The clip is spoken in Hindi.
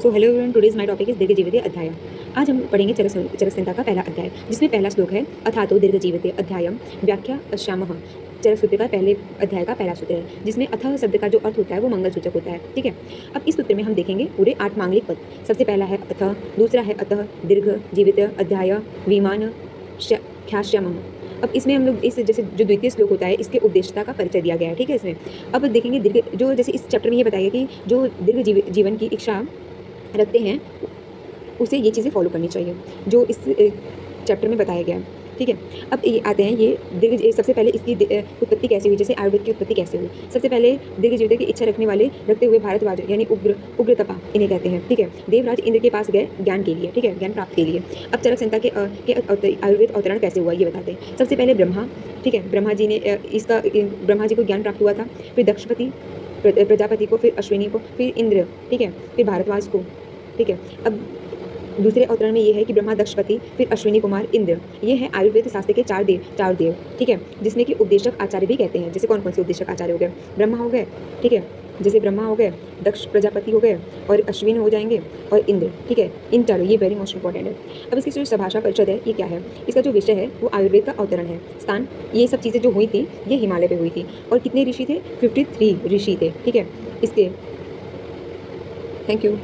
So hello everyone, today's my topic is दीर्घ जीविते अध्याय। आज हम पढ़ेंगे चरक संहिता का पहला अध्याय, जिसमें पहला श्लोक है अथातो दीर्घ जीविते अध्यायम व्याख्या पश्यामः। चरक सूत्र का पहले अध्याय का पहला सूत्र है, जिसमें अथः शब्द का जो अर्थ होता है वो मंगल सूचक होता है। ठीक है, अब इस सूत्र में हम देखेंगे पूरे 8 मांगलिक पद। सबसे पहला है अथः, दूसरा है अतः दीर्घ जीवित अध्याय विमान ख्यास्यामः। अब इसमें हम लोग इस जैसे जो द्वितीय श्लोक होता है इसके उपदेशता का परिचय दिया गया है। ठीक है, इसमें अब देखेंगे दीर्घ जो जैसे इस चैप्टर में ये बताया कि जो दीर्घ जीवन की इच्छा रखते हैं उसे ये चीज़ें फॉलो करनी चाहिए जो इस चैप्टर में बताया गया है। ठीक है, अब ये आते हैं ये दीर्घ। सबसे पहले इसकी उत्पत्ति कैसे हुई, जैसे आयुर्वेद की उत्पत्ति कैसे हुई। सबसे पहले दीर्घ जीवित की इच्छा रखने वाले रखते हुए भारद्वाज यानी उग्र तपा इन्हें कहते हैं। ठीक है, देवराज इंद्र के पास गए ज्ञान के लिए। ठीक है, ज्ञान प्राप्त के लिए। अब चरक संहिता के आयुर्वेद अवतरण कैसे हुआ ये बताते हैं। सबसे पहले ब्रह्मा, ठीक है, ब्रह्मा जी ने ब्रह्मा जी को ज्ञान प्राप्त हुआ था। फिर दक्षपति प्रजापति को, फिर अश्विनी को, फिर इंद्र, ठीक है, फिर भारद्वाज को। ठीक है, अब दूसरे अवतरण में ये है कि ब्रह्मा, दक्षपति, फिर अश्विनी कुमार, इंद्र, ये है आयुर्वेद शास्त्र के चार देव। ठीक है, जिसमें कि उपदेशक आचार्य भी कहते हैं। जैसे कौन कौन से उपदेशक आचार्य हो गए, ब्रह्मा हो गए, ठीक है, जैसे ब्रह्मा हो गए, दक्ष प्रजापति हो गए और अश्विन हो जाएंगे और इंद्र। ठीक है, इन चारों, ये वेरी मोस्ट इंपॉर्टेंट है। अब इसकी जो सभाषा परिषद है ये क्या है, इसका जो विषय है वो आयुर्वेद का अवतरण है। स्थान, ये सब चीज़ें जो हुई थी ये हिमालय पे हुई थी। और कितने ऋषि थे, 53 ऋषि थे। ठीक है, इसके थैंक यू।